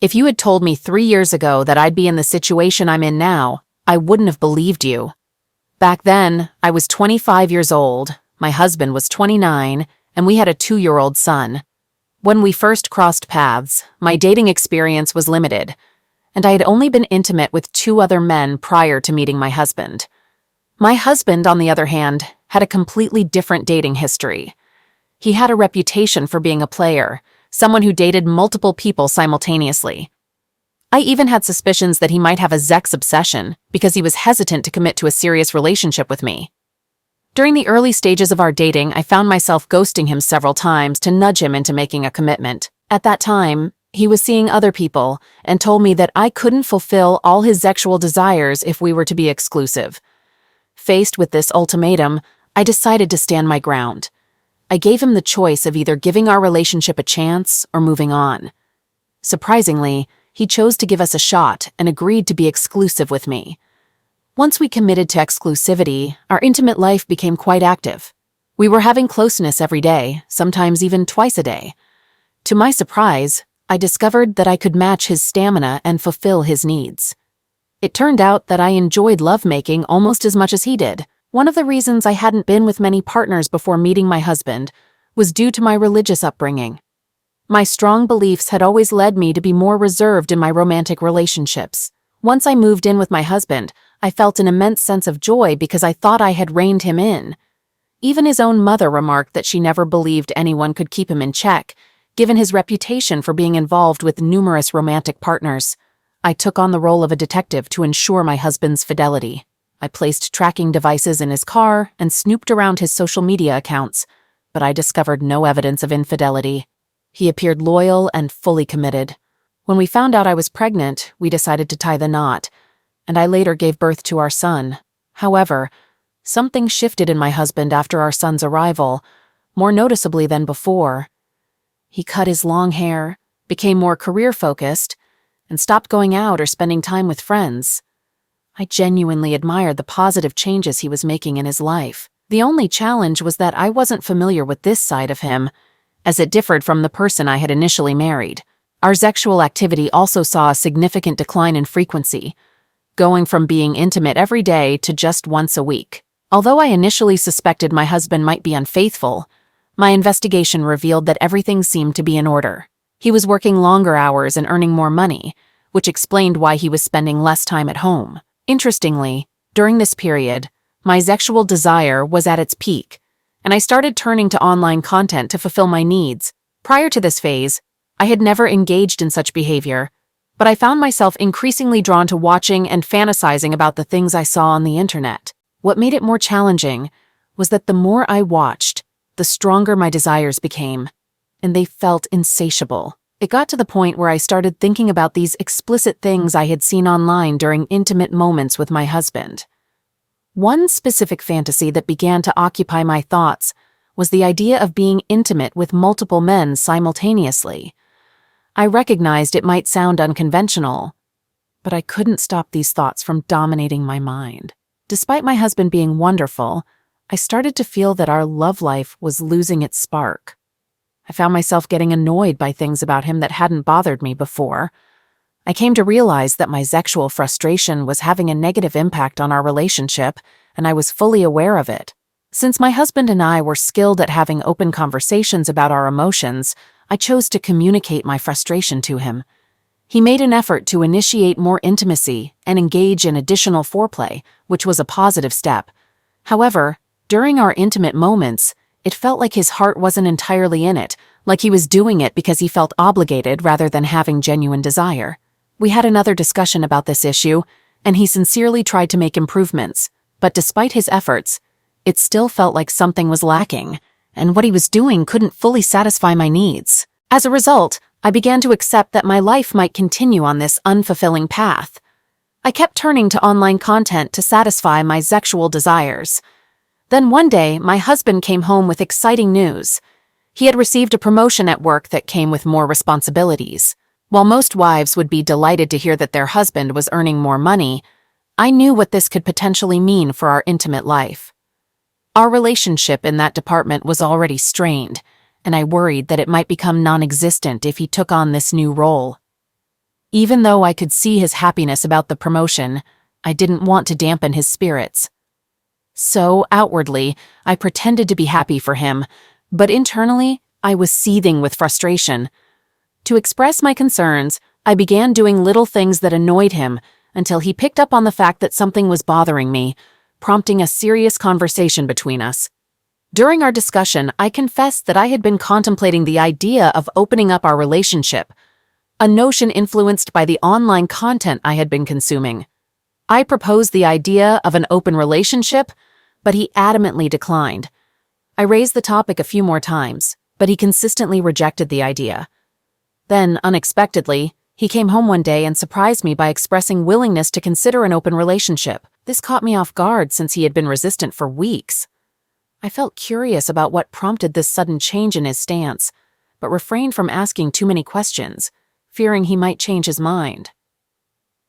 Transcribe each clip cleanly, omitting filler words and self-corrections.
If you had told me 3 years ago that I'd be in the situation I'm in now, I wouldn't have believed you. Back then, I was 25 years old, my husband was 29, and we had a 2-year-old son. When we first crossed paths, my dating experience was limited, and I had only been intimate with 2 other men prior to meeting my husband. My husband, on the other hand, had a completely different dating history. He had a reputation for being a player, someone who dated multiple people simultaneously. I even had suspicions that he might have a sex obsession because he was hesitant to commit to a serious relationship with me. During the early stages of our dating, I found myself ghosting him several times to nudge him into making a commitment. At that time, he was seeing other people and told me that I couldn't fulfill all his sexual desires if we were to be exclusive. Faced with this ultimatum, I decided to stand my ground. I gave him the choice of either giving our relationship a chance or moving on. Surprisingly, he chose to give us a shot and agreed to be exclusive with me. Once we committed to exclusivity, our intimate life became quite active. We were having closeness every day, sometimes even twice a day. To my surprise, I discovered that I could match his stamina and fulfill his needs. It turned out that I enjoyed lovemaking almost as much as he did. One of the reasons I hadn't been with many partners before meeting my husband was due to my religious upbringing. My strong beliefs had always led me to be more reserved in my romantic relationships. Once I moved in with my husband, I felt an immense sense of joy because I thought I had reined him in. Even his own mother remarked that she never believed anyone could keep him in check, given his reputation for being involved with numerous romantic partners. I took on the role of a detective to ensure my husband's fidelity. I placed tracking devices in his car and snooped around his social media accounts, but I discovered no evidence of infidelity. He appeared loyal and fully committed. When we found out I was pregnant, we decided to tie the knot, and I later gave birth to our son. However, something shifted in my husband after our son's arrival, more noticeably than before. He cut his long hair, became more career-focused, and stopped going out or spending time with friends. I genuinely admired the positive changes he was making in his life. The only challenge was that I wasn't familiar with this side of him, as it differed from the person I had initially married. Our sexual activity also saw a significant decline in frequency, going from being intimate every day to just once a week. Although I initially suspected my husband might be unfaithful, my investigation revealed that everything seemed to be in order. He was working longer hours and earning more money, which explained why he was spending less time at home. Interestingly, during this period, my sexual desire was at its peak, and I started turning to online content to fulfill my needs. Prior to this phase, I had never engaged in such behavior, but I found myself increasingly drawn to watching and fantasizing about the things I saw on the internet. What made it more challenging was that the more I watched, the stronger my desires became, and they felt insatiable. It got to the point where I started thinking about these explicit things I had seen online during intimate moments with my husband. One specific fantasy that began to occupy my thoughts was the idea of being intimate with multiple men simultaneously. I recognized it might sound unconventional, but I couldn't stop these thoughts from dominating my mind. Despite my husband being wonderful, I started to feel that our love life was losing its spark. I found myself getting annoyed by things about him that hadn't bothered me before. I came to realize that my sexual frustration was having a negative impact on our relationship, and I was fully aware of it. Since my husband and I were skilled at having open conversations about our emotions, I chose to communicate my frustration to him. He made an effort to initiate more intimacy and engage in additional foreplay, which was a positive step. However, during our intimate moments, it felt like his heart wasn't entirely in it, like he was doing it because he felt obligated rather than having genuine desire. We had another discussion about this issue, and he sincerely tried to make improvements, but despite his efforts, it still felt like something was lacking, and what he was doing couldn't fully satisfy my needs. As a result, I began to accept that my life might continue on this unfulfilling path. I kept turning to online content to satisfy my sexual desires. Then one day, my husband came home with exciting news. He had received a promotion at work that came with more responsibilities. While most wives would be delighted to hear that their husband was earning more money, I knew what this could potentially mean for our intimate life. Our relationship in that department was already strained, and I worried that it might become non-existent if he took on this new role. Even though I could see his happiness about the promotion, I didn't want to dampen his spirits. So, outwardly, I pretended to be happy for him, but internally, I was seething with frustration. To express my concerns, I began doing little things that annoyed him until he picked up on the fact that something was bothering me, prompting a serious conversation between us. During our discussion, I confessed that I had been contemplating the idea of opening up our relationship, a notion influenced by the online content I had been consuming. I proposed the idea of an open relationship, but he adamantly declined. I raised the topic a few more times, but he consistently rejected the idea. Then, unexpectedly, he came home one day and surprised me by expressing willingness to consider an open relationship. This caught me off guard since he had been resistant for weeks. I felt curious about what prompted this sudden change in his stance, but refrained from asking too many questions, fearing he might change his mind.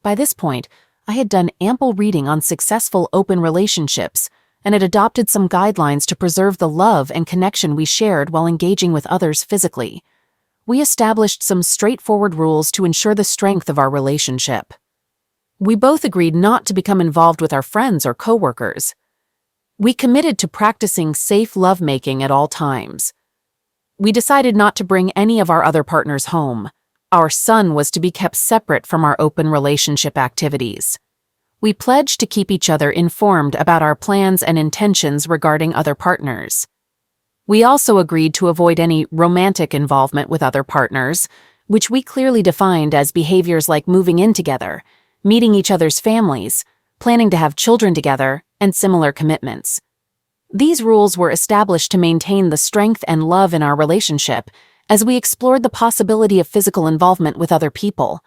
By this point, I had done ample reading on successful open relationships and had adopted some guidelines to preserve the love and connection we shared while engaging with others physically. We established some straightforward rules to ensure the strength of our relationship. We both agreed not to become involved with our friends or coworkers. We committed to practicing safe lovemaking at all times. We decided not to bring any of our other partners home. Our son was to be kept separate from our open relationship activities. We pledged to keep each other informed about our plans and intentions regarding other partners. We also agreed to avoid any romantic involvement with other partners, which we clearly defined as behaviors like moving in together, meeting each other's families, planning to have children together, and similar commitments. These rules were established to maintain the strength and love in our relationship as we explored the possibility of physical involvement with other people.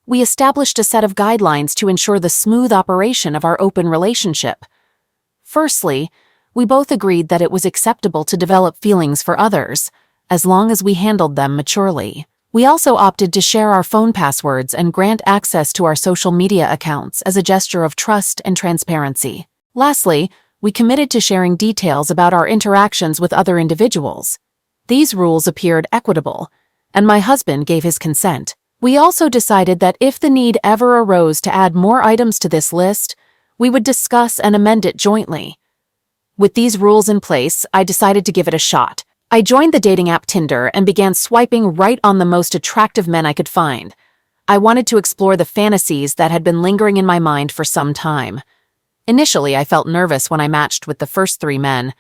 We established a set of guidelines to ensure the smooth operation of our open relationship. Firstly, we both agreed that it was acceptable to develop feelings for others, as long as we handled them maturely. We also opted to share our phone passwords and grant access to our social media accounts as a gesture of trust and transparency. Lastly, we committed to sharing details about our interactions with other individuals. These rules appeared equitable, and my husband gave his consent. We also decided that if the need ever arose to add more items to this list, we would discuss and amend it jointly. With these rules in place, I decided to give it a shot. I joined the dating app Tinder and began swiping right on the most attractive men I could find. I wanted to explore the fantasies that had been lingering in my mind for some time. Initially, I felt nervous when I matched with the first 3 men,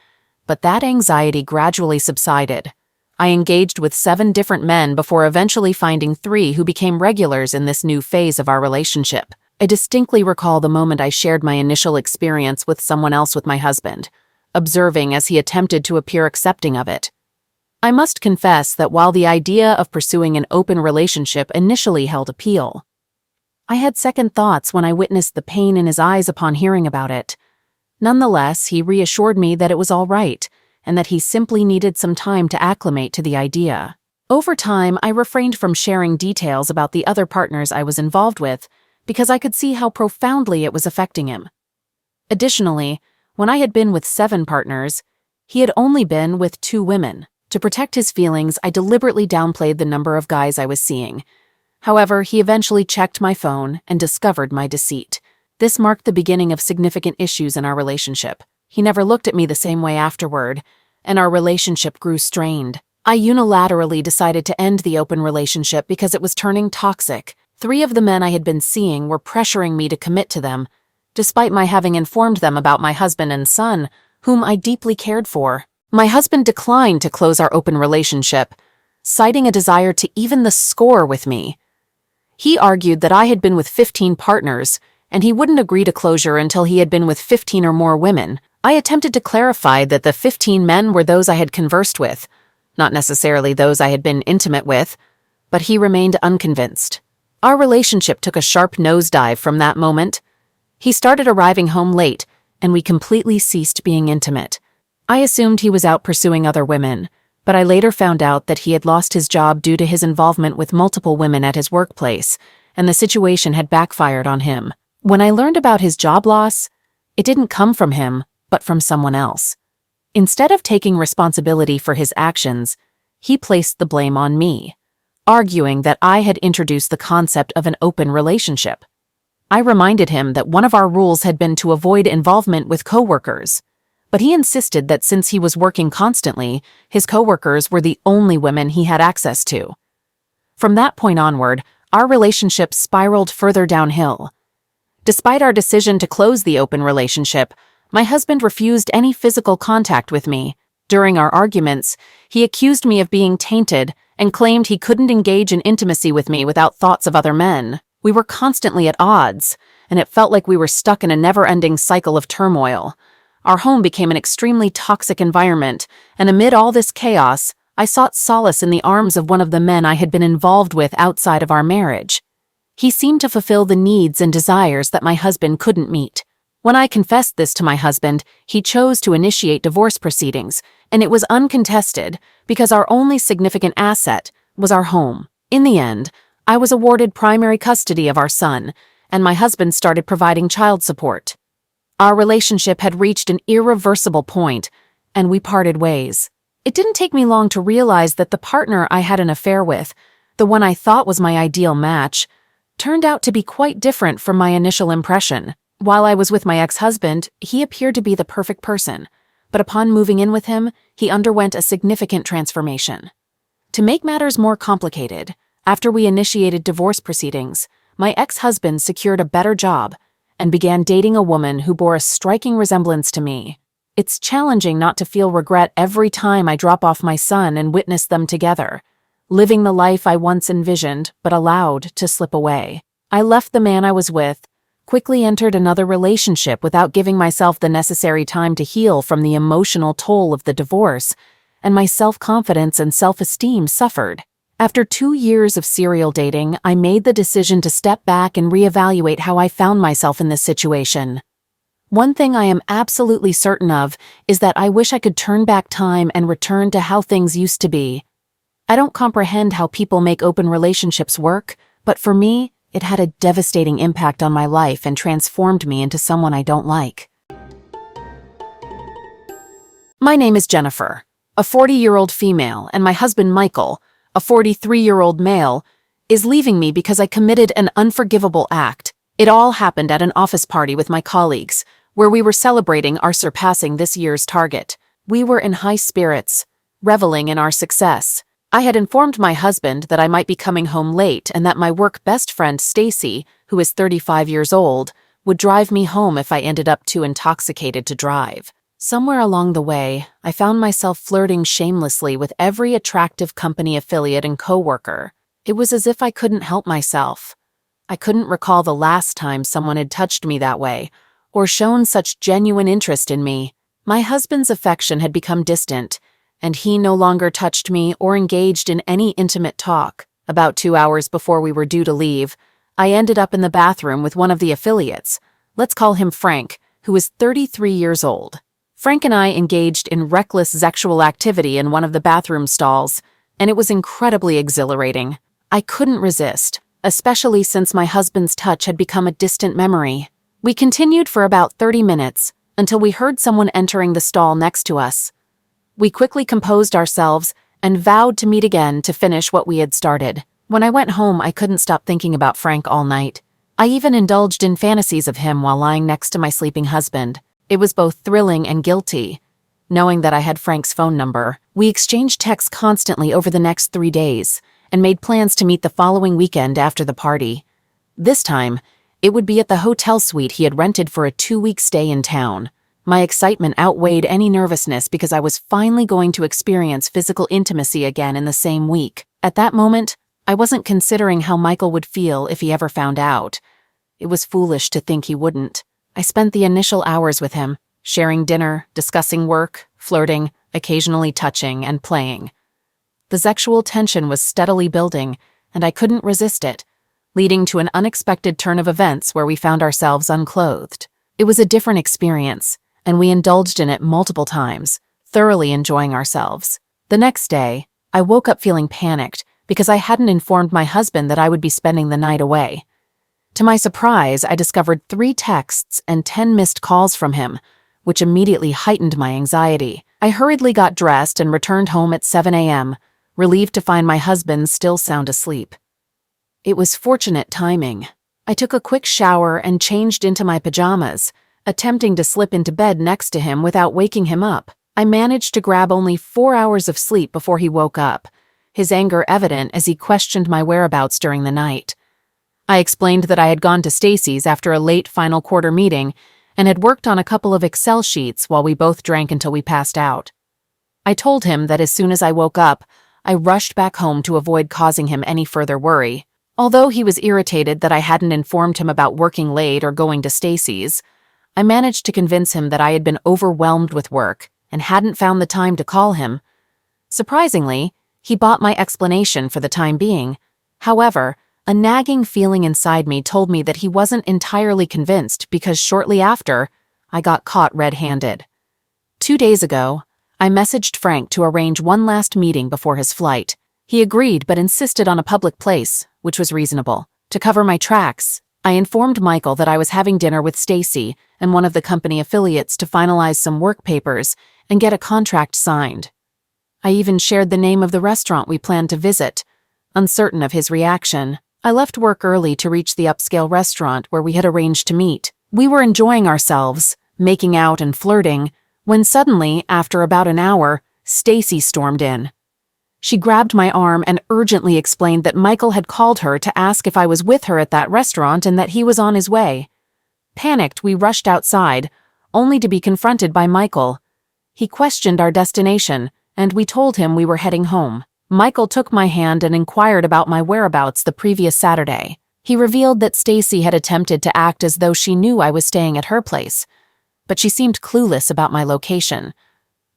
but that anxiety gradually subsided. I engaged with 7 different men before eventually finding 3 who became regulars in this new phase of our relationship. I distinctly recall the moment I shared my initial experience with someone else with my husband, observing as he attempted to appear accepting of it. I must confess that while the idea of pursuing an open relationship initially held appeal, I had second thoughts when I witnessed the pain in his eyes upon hearing about it. Nonetheless, he reassured me that it was all right, and that he simply needed some time to acclimate to the idea. Over time, I refrained from sharing details about the other partners I was involved with, because I could see how profoundly it was affecting him. Additionally, when I had been with 7 partners, he had only been with 2 women. To protect his feelings, I deliberately downplayed the number of guys I was seeing. However, he eventually checked my phone and discovered my deceit. This marked the beginning of significant issues in our relationship. He never looked at me the same way afterward, and our relationship grew strained. I unilaterally decided to end the open relationship because it was turning toxic. 3 of the men I had been seeing were pressuring me to commit to them, despite my having informed them about my husband and son, whom I deeply cared for. My husband declined to close our open relationship, citing a desire to even the score with me. He argued that I had been with 15 partners, and he wouldn't agree to closure until he had been with 15 or more women. I attempted to clarify that the 15 men were those I had conversed with, not necessarily those I had been intimate with, but he remained unconvinced. Our relationship took a sharp nosedive from that moment. He started arriving home late, and we completely ceased being intimate. I assumed he was out pursuing other women, but I later found out that he had lost his job due to his involvement with multiple women at his workplace, and the situation had backfired on him. When I learned about his job loss, it didn't come from him, but from someone else. Instead of taking responsibility for his actions, he placed the blame on me. arguing that I had introduced the concept of an open relationship. I reminded him that one of our rules had been to avoid involvement with coworkers, but he insisted that since he was working constantly, his coworkers were the only women he had access to. From that point onward, our relationship spiraled further downhill. Despite our decision to close the open relationship, my husband refused any physical contact with me. During our arguments, he accused me of being tainted and claimed he couldn't engage in intimacy with me without thoughts of other men. We were constantly at odds, and it felt like we were stuck in a never-ending cycle of turmoil. Our home became an extremely toxic environment, and amid all this chaos, I sought solace in the arms of one of the men I had been involved with outside of our marriage. He seemed to fulfill the needs and desires that my husband couldn't meet. When I confessed this to my husband, he chose to initiate divorce proceedings, and it was uncontested because our only significant asset was our home. In the end, I was awarded primary custody of our son, and my husband started providing child support. Our relationship had reached an irreversible point, and we parted ways. It didn't take me long to realize that the partner I had an affair with, the one I thought was my ideal match, turned out to be quite different from my initial impression. While I was with my ex-husband, he appeared to be the perfect person, but upon moving in with him, he underwent a significant transformation. To make matters more complicated, after we initiated divorce proceedings, my ex-husband secured a better job and began dating a woman who bore a striking resemblance to me. It's challenging not to feel regret every time I drop off my son and witness them together, living the life I once envisioned but allowed to slip away. I left the man I was with, quickly entered another relationship without giving myself the necessary time to heal from the emotional toll of the divorce, and my self-confidence and self-esteem suffered. After 2 years of serial dating, I made the decision to step back and reevaluate how I found myself in this situation. One thing I am absolutely certain of is that I wish I could turn back time and return to how things used to be. I don't comprehend how people make open relationships work, but for me, it had a devastating impact on my life and transformed me into someone I don't like. My name is Jennifer, a 40-year-old female, and my husband Michael, a 43-year-old male, is leaving me because I committed an unforgivable act. It all happened at an office party with my colleagues, where we were celebrating our surpassing this year's target. We were in high spirits, reveling in our success. I had informed my husband that I might be coming home late and that my work best friend Stacy, who is 35 years old, would drive me home if I ended up too intoxicated to drive. Somewhere along the way, I found myself flirting shamelessly with every attractive company affiliate and coworker. It was as if I couldn't help myself. I couldn't recall the last time someone had touched me that way, or shown such genuine interest in me. My husband's affection had become distant, and he no longer touched me or engaged in any intimate talk. About 2 hours before we were due to leave, I ended up in the bathroom with one of the affiliates. Let's call him Frank, who is 33 years old. Frank and I engaged in reckless sexual activity in one of the bathroom stalls, and it was incredibly exhilarating. I couldn't resist, especially since my husband's touch had become a distant memory. We continued for about 30 minutes, until we heard someone entering the stall next to us. We quickly composed ourselves and vowed to meet again to finish what we had started. When I went home, I couldn't stop thinking about Frank all night. I even indulged in fantasies of him while lying next to my sleeping husband. It was both thrilling and guilty, knowing that I had Frank's phone number. We exchanged texts constantly over the next 3 days and made plans to meet the following weekend after the party. This time, it would be at the hotel suite he had rented for a 2-week stay in town. My excitement outweighed any nervousness because I was finally going to experience physical intimacy again in the same week. At that moment, I wasn't considering how Michael would feel if he ever found out. It was foolish to think he wouldn't. I spent the initial hours with him, sharing dinner, discussing work, flirting, occasionally touching, and playing. The sexual tension was steadily building, and I couldn't resist it, leading to an unexpected turn of events where we found ourselves unclothed. It was a different experience, and we indulged in it multiple times, thoroughly enjoying ourselves. The next day, I woke up feeling panicked because I hadn't informed my husband that I would be spending the night away. To my surprise, I discovered 3 texts and 10 missed calls from him, which immediately heightened my anxiety. I hurriedly got dressed and returned home at 7 a.m., relieved to find my husband still sound asleep. It was fortunate timing. I took a quick shower and changed into my pajamas, attempting to slip into bed next to him without waking him up. I managed to grab only 4 hours of sleep before he woke up, his anger evident as he questioned my whereabouts during the night. I explained that I had gone to Stacy's after a late final quarter meeting and had worked on a couple of Excel sheets while we both drank until we passed out. I told him that as soon as I woke up, I rushed back home to avoid causing him any further worry. Although he was irritated that I hadn't informed him about working late or going to Stacy's, I managed to convince him that I had been overwhelmed with work and hadn't found the time to call him. Surprisingly, he bought my explanation for the time being. However, a nagging feeling inside me told me that he wasn't entirely convinced because shortly after, I got caught red-handed. 2 days ago, I messaged Frank to arrange one last meeting before his flight. He agreed but insisted on a public place, which was reasonable. To cover my tracks, I informed Michael that I was having dinner with Stacy and one of the company affiliates to finalize some work papers and get a contract signed. I even shared the name of the restaurant we planned to visit. Uncertain of his reaction, I left work early to reach the upscale restaurant where we had arranged to meet. We were enjoying ourselves, making out and flirting, when suddenly, after about an hour, Stacy stormed in. She grabbed my arm and urgently explained that Michael had called her to ask if I was with her at that restaurant and that he was on his way. Panicked, we rushed outside, only to be confronted by Michael. He questioned our destination, and we told him we were heading home. Michael took my hand and inquired about my whereabouts the previous Saturday. He revealed that Stacy had attempted to act as though she knew I was staying at her place, but she seemed clueless about my location,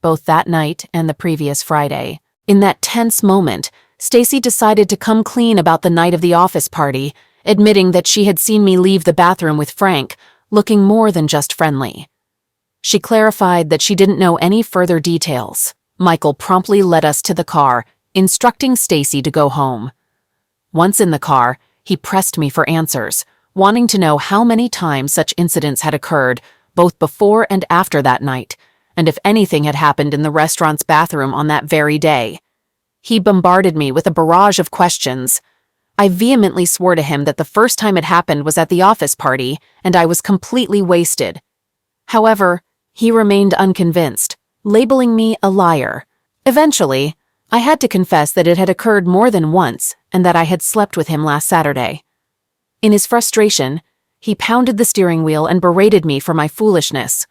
both that night and the previous Friday. In that tense moment, Stacy decided to come clean about the night of the office party, admitting that she had seen me leave the bathroom with Frank, looking more than just friendly. She clarified that she didn't know any further details. Michael promptly led us to the car, instructing Stacy to go home. Once in the car, he pressed me for answers, wanting to know how many times such incidents had occurred, both before and after that night, and if anything had happened in the restaurant's bathroom on that very day. He bombarded me with a barrage of questions. I vehemently swore to him that the first time it happened was at the office party, and I was completely wasted. However, he remained unconvinced, labeling me a liar. Eventually, I had to confess that it had occurred more than once and that I had slept with him last Saturday. In his frustration, he pounded the steering wheel and berated me for my foolishness,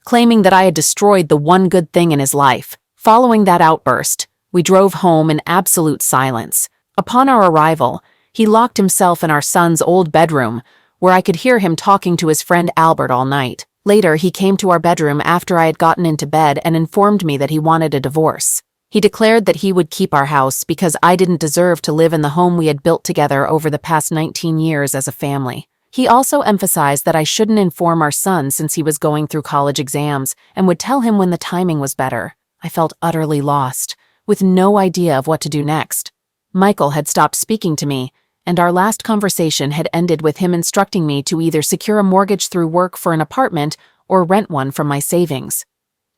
claiming that I had destroyed the one good thing in his life. Following that outburst, we drove home in absolute silence. Upon our arrival, he locked himself in our son's old bedroom, where I could hear him talking to his friend Albert all night. Later, he came to our bedroom after I had gotten into bed and informed me that he wanted a divorce. He declared that he would keep our house because I didn't deserve to live in the home we had built together over the past 19 years as a family. He also emphasized that I shouldn't inform our son since he was going through college exams and would tell him when the timing was better. I felt utterly lost, with no idea of what to do next. Michael had stopped speaking to me, and our last conversation had ended with him instructing me to either secure a mortgage through work for an apartment or rent one from my savings.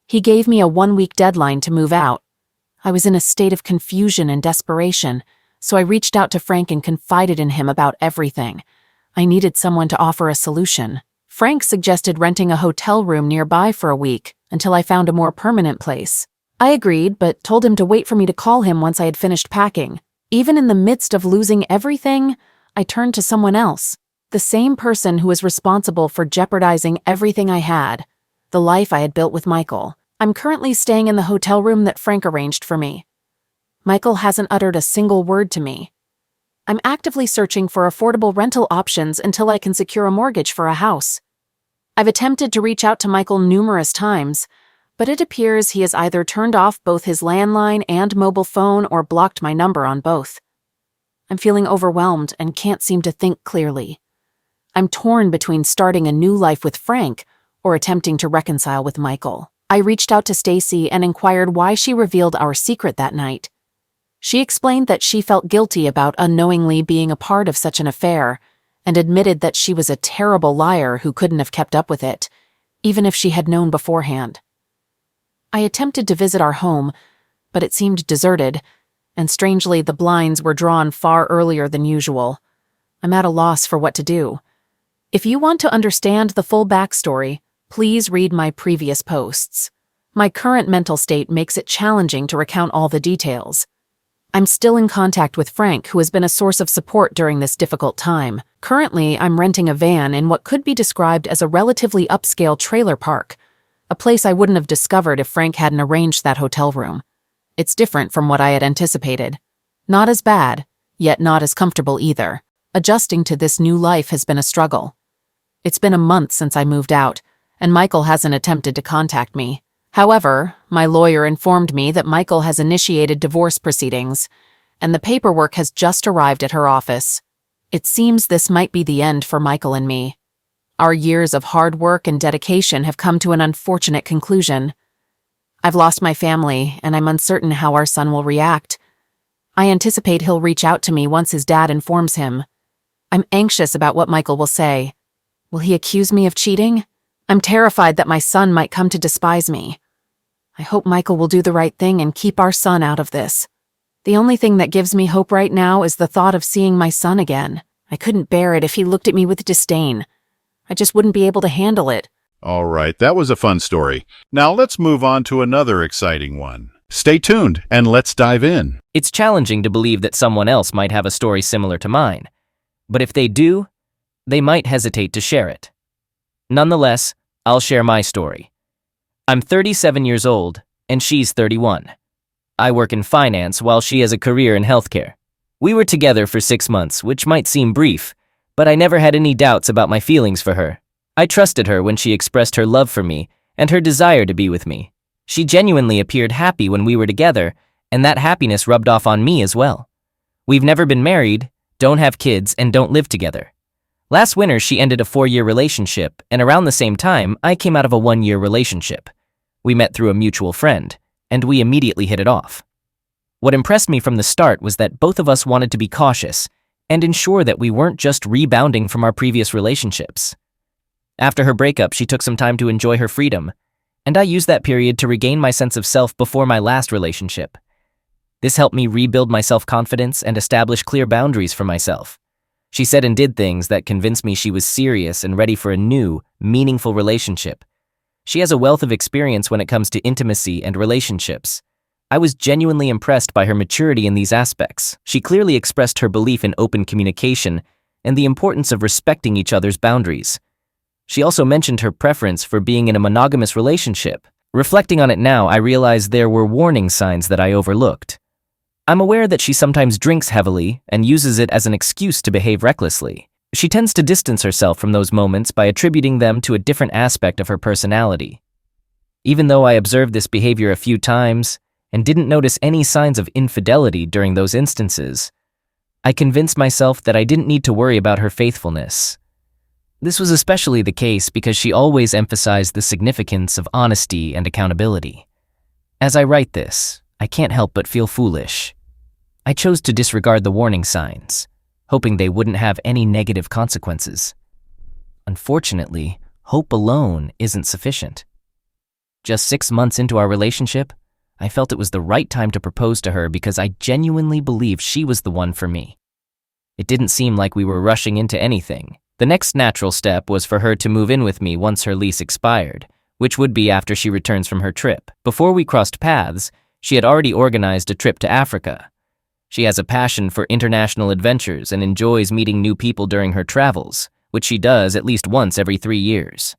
He gave me a 1-week deadline to move out. I was in a state of confusion and desperation, so I reached out to Frank and confided in him about everything. I needed someone to offer a solution. Frank suggested renting a hotel room nearby for a week until I found a more permanent place. I agreed, but told him to wait for me to call him once I had finished packing. Even in the midst of losing everything, I turned to someone else, the same person who was responsible for jeopardizing everything I had, the life I had built with Michael. I'm currently staying in the hotel room that Frank arranged for me. Michael hasn't uttered a single word to me. I'm actively searching for affordable rental options until I can secure a mortgage for a house. I've attempted to reach out to Michael numerous times, but it appears he has either turned off both his landline and mobile phone or blocked my number on both. I'm feeling overwhelmed and can't seem to think clearly. I'm torn between starting a new life with Frank or attempting to reconcile with Michael. I reached out to Stacy and inquired why she revealed our secret that night. She explained that she felt guilty about unknowingly being a part of such an affair and admitted that she was a terrible liar who couldn't have kept up with it, even if she had known beforehand. I attempted to visit our home, but it seemed deserted, and strangely the blinds were drawn far earlier than usual. I'm at a loss for what to do. If you want to understand the full backstory, please read my previous posts. My current mental state makes it challenging to recount all the details. I'm still in contact with Frank, who has been a source of support during this difficult time. Currently, I'm renting a van in what could be described as a relatively upscale trailer park, a place I wouldn't have discovered if Frank hadn't arranged that hotel room. It's different from what I had anticipated. Not as bad, yet not as comfortable either. Adjusting to this new life has been a struggle. It's been a month since I moved out, and Michael hasn't attempted to contact me. However, my lawyer informed me that Michael has initiated divorce proceedings, and the paperwork has just arrived at her office. It seems this might be the end for Michael and me. Our years of hard work and dedication have come to an unfortunate conclusion. I've lost my family, and I'm uncertain how our son will react. I anticipate he'll reach out to me once his dad informs him. I'm anxious about what Michael will say. Will he accuse me of cheating? I'm terrified that my son might come to despise me. I hope Michael will do the right thing and keep our son out of this. The only thing that gives me hope right now is the thought of seeing my son again. I couldn't bear it if he looked at me with disdain. I just wouldn't be able to handle it. All right, that was a fun story. Now let's move on to another exciting one. Stay tuned and let's dive in. It's challenging to believe that someone else might have a story similar to mine. But if they do, they might hesitate to share it. Nonetheless, I'll share my story. I'm 37 years old, and she's 31. I work in finance while she has a career in healthcare. We were together for 6 months, which might seem brief, but I never had any doubts about my feelings for her. I trusted her when she expressed her love for me and her desire to be with me. She genuinely appeared happy when we were together, and that happiness rubbed off on me as well. We've never been married, don't have kids, and don't live together. Last winter, she ended a 4-year relationship, and around the same time, I came out of a 1-year relationship. We met through a mutual friend, and we immediately hit it off. What impressed me from the start was that both of us wanted to be cautious and ensure that we weren't just rebounding from our previous relationships. After her breakup, she took some time to enjoy her freedom, and I used that period to regain my sense of self before my last relationship. This helped me rebuild my self-confidence and establish clear boundaries for myself. She said and did things that convinced me she was serious and ready for a new, meaningful relationship. She has a wealth of experience when it comes to intimacy and relationships. I was genuinely impressed by her maturity in these aspects. She clearly expressed her belief in open communication and the importance of respecting each other's boundaries. She also mentioned her preference for being in a monogamous relationship. Reflecting on it now, I realize there were warning signs that I overlooked. I'm aware that she sometimes drinks heavily and uses it as an excuse to behave recklessly. She tends to distance herself from those moments by attributing them to a different aspect of her personality. Even though I observed this behavior a few times and didn't notice any signs of infidelity during those instances, I convinced myself that I didn't need to worry about her faithfulness. This was especially the case because she always emphasized the significance of honesty and accountability. As I write this, I can't help but feel foolish. I chose to disregard the warning signs, hoping they wouldn't have any negative consequences. Unfortunately, hope alone isn't sufficient. Just 6 months into our relationship, I felt it was the right time to propose to her because I genuinely believed she was the one for me. It didn't seem like we were rushing into anything. The next natural step was for her to move in with me once her lease expired, which would be after she returns from her trip. Before we crossed paths, she had already organized a trip to Africa. She has a passion for international adventures and enjoys meeting new people during her travels, which she does at least once every 3 years.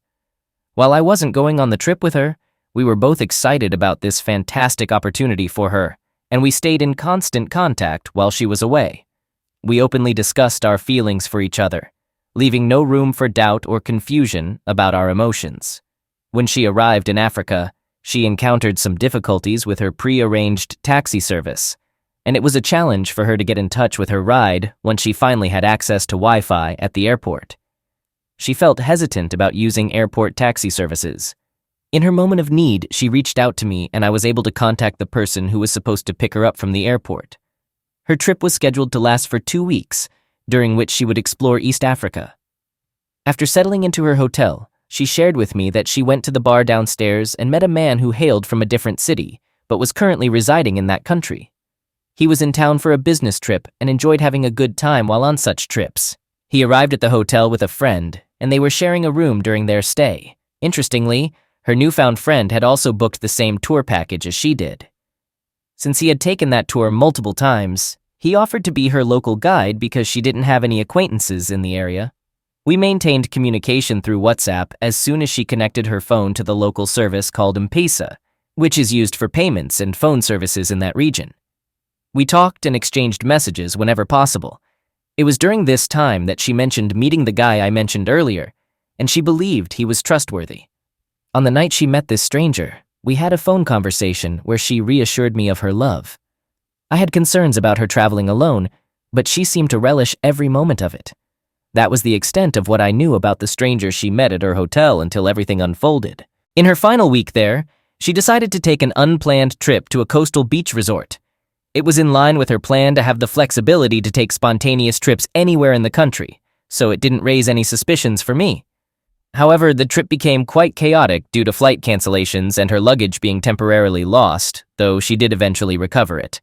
While I wasn't going on the trip with her, we were both excited about this fantastic opportunity for her, and we stayed in constant contact while she was away. We openly discussed our feelings for each other, leaving no room for doubt or confusion about our emotions. When she arrived in Africa, she encountered some difficulties with her pre-arranged taxi service, and it was a challenge for her to get in touch with her ride once she finally had access to Wi-Fi at the airport. She felt hesitant about using airport taxi services. In her moment of need, she reached out to me and I was able to contact the person who was supposed to pick her up from the airport. Her trip was scheduled to last for 2 weeks, during which she would explore East Africa. After settling into her hotel, she shared with me that she went to the bar downstairs and met a man who hailed from a different city, but was currently residing in that country. He was in town for a business trip and enjoyed having a good time while on such trips. He arrived at the hotel with a friend, and they were sharing a room during their stay. Interestingly, her newfound friend had also booked the same tour package as she did. Since he had taken that tour multiple times, he offered to be her local guide because she didn't have any acquaintances in the area. We maintained communication through WhatsApp as soon as she connected her phone to the local service called M-Pesa, which is used for payments and phone services in that region. We talked and exchanged messages whenever possible. It was during this time that she mentioned meeting the guy I mentioned earlier, and she believed he was trustworthy. On the night she met this stranger, we had a phone conversation where she reassured me of her love. I had concerns about her traveling alone, but she seemed to relish every moment of it. That was the extent of what I knew about the stranger she met at her hotel until everything unfolded. In her final week there, she decided to take an unplanned trip to a coastal beach resort. It was in line with her plan to have the flexibility to take spontaneous trips anywhere in the country, so it didn't raise any suspicions for me. However, the trip became quite chaotic due to flight cancellations and her luggage being temporarily lost, though she did eventually recover it.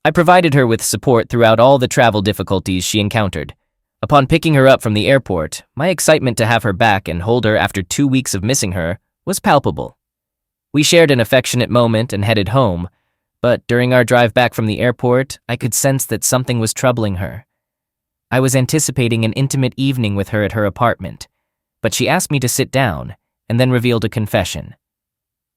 I provided her with support throughout all the travel difficulties she encountered. Upon picking her up from the airport, my excitement to have her back and hold her after 2 weeks of missing her was palpable. We shared an affectionate moment and headed home, but during our drive back from the airport, I could sense that something was troubling her. I was anticipating an intimate evening with her at her apartment, but she asked me to sit down and then revealed a confession.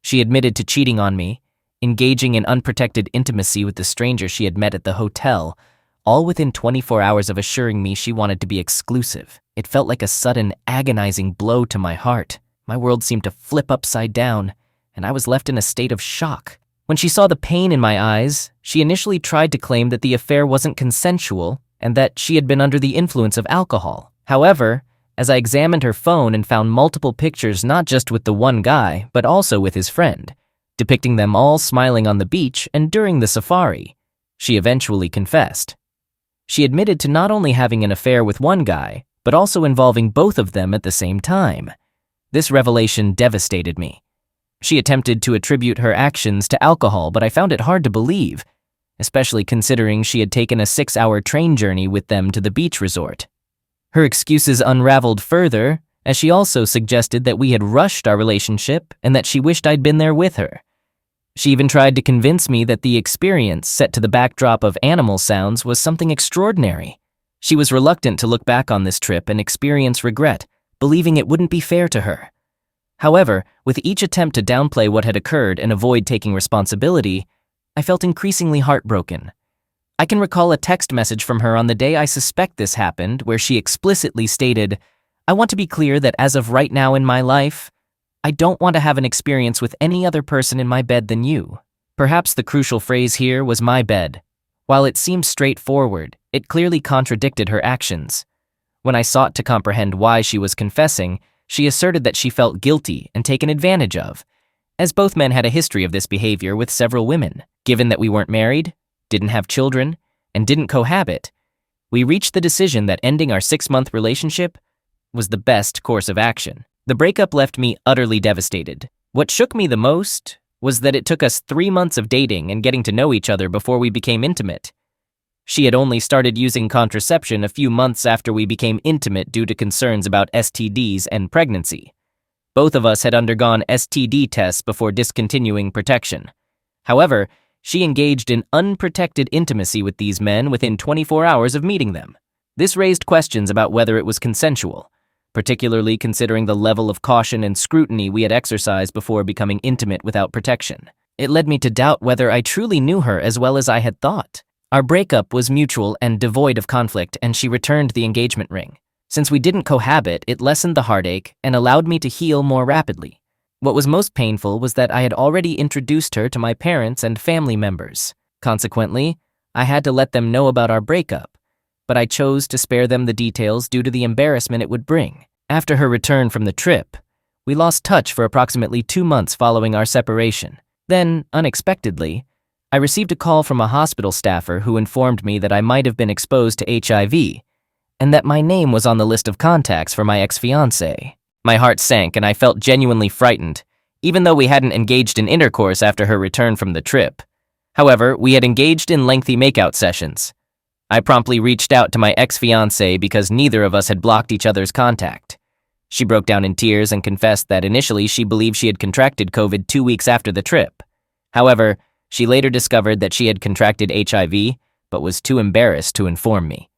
She admitted to cheating on me, engaging in unprotected intimacy with the stranger she had met at the hotel, all within 24 hours of assuring me she wanted to be exclusive. It felt like a sudden, agonizing blow to my heart. My world seemed to flip upside down, and I was left in a state of shock. When she saw the pain in my eyes, she initially tried to claim that the affair wasn't consensual and that she had been under the influence of alcohol. However, as I examined her phone and found multiple pictures not just with the one guy, but also with his friend, depicting them all smiling on the beach and during the safari, she eventually confessed. She admitted to not only having an affair with one guy, but also involving both of them at the same time. This revelation devastated me. She attempted to attribute her actions to alcohol, but I found it hard to believe, especially considering she had taken a 6-hour train journey with them to the beach resort. Her excuses unraveled further, as she also suggested that we had rushed our relationship and that she wished I'd been there with her. She even tried to convince me that the experience set to the backdrop of animal sounds was something extraordinary. She was reluctant to look back on this trip and experience regret, believing it wouldn't be fair to her. However, with each attempt to downplay what had occurred and avoid taking responsibility, I felt increasingly heartbroken. I can recall a text message from her on the day I suspect this happened where she explicitly stated, "I want to be clear that as of right now in my life, I don't want to have an experience with any other person in my bed than you." Perhaps the crucial phrase here was "my bed." While it seemed straightforward, it clearly contradicted her actions. When I sought to comprehend why she was confessing, she asserted that she felt guilty and taken advantage of, as both men had a history of this behavior with several women. Given that we weren't married, didn't have children, and didn't cohabit, we reached the decision that ending our 6-month relationship was the best course of action. The breakup left me utterly devastated. What shook me the most was that it took us 3 months of dating and getting to know each other before we became intimate. She had only started using contraception a few months after we became intimate due to concerns about STDs and pregnancy. Both of us had undergone STD tests before discontinuing protection. However, she engaged in unprotected intimacy with these men within 24 hours of meeting them. This raised questions about whether it was consensual, particularly considering the level of caution and scrutiny we had exercised before becoming intimate without protection. It led me to doubt whether I truly knew her as well as I had thought. Our breakup was mutual and devoid of conflict, and she returned the engagement ring. Since we didn't cohabit, it lessened the heartache and allowed me to heal more rapidly. What was most painful was that I had already introduced her to my parents and family members. Consequently, I had to let them know about our breakup, but I chose to spare them the details due to the embarrassment it would bring. After her return from the trip, we lost touch for approximately 2 months following our separation. Then, unexpectedly, I received a call from a hospital staffer who informed me that I might have been exposed to HIV and that my name was on the list of contacts for my ex-fiancé. My heart sank and I felt genuinely frightened, even though we hadn't engaged in intercourse after her return from the trip. However, we had engaged in lengthy makeout sessions. I promptly reached out to my ex-fiancée because neither of us had blocked each other's contact. She broke down in tears and confessed that initially she believed she had contracted COVID 2 weeks after the trip. However, she later discovered that she had contracted HIV, but was too embarrassed to inform me.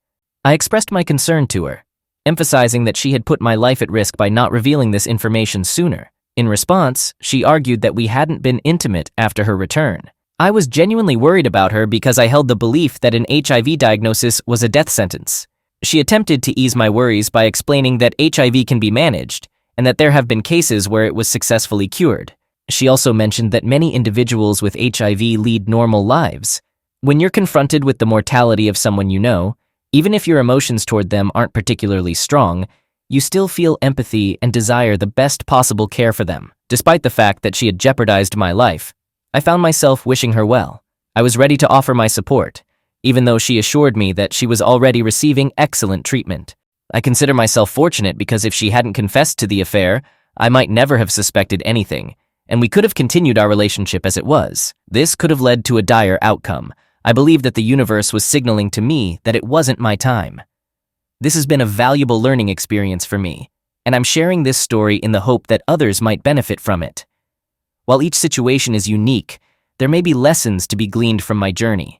I expressed my concern to her, emphasizing that she had put my life at risk by not revealing this information sooner. In response, she argued that we hadn't been intimate after her return. I was genuinely worried about her because I held the belief that an HIV diagnosis was a death sentence. She attempted to ease my worries by explaining that HIV can be managed and that there have been cases where it was successfully cured. She also mentioned that many individuals with HIV lead normal lives. When you're confronted with the mortality of someone you know, even if your emotions toward them aren't particularly strong, you still feel empathy and desire the best possible care for them. Despite the fact that she had jeopardized my life, I found myself wishing her well. I was ready to offer my support, even though she assured me that she was already receiving excellent treatment. I consider myself fortunate because if she hadn't confessed to the affair, I might never have suspected anything, and we could have continued our relationship as it was. This could have led to a dire outcome. I believe that the universe was signaling to me that it wasn't my time. This has been a valuable learning experience for me, and I'm sharing this story in the hope that others might benefit from it. While each situation is unique, there may be lessons to be gleaned from my journey.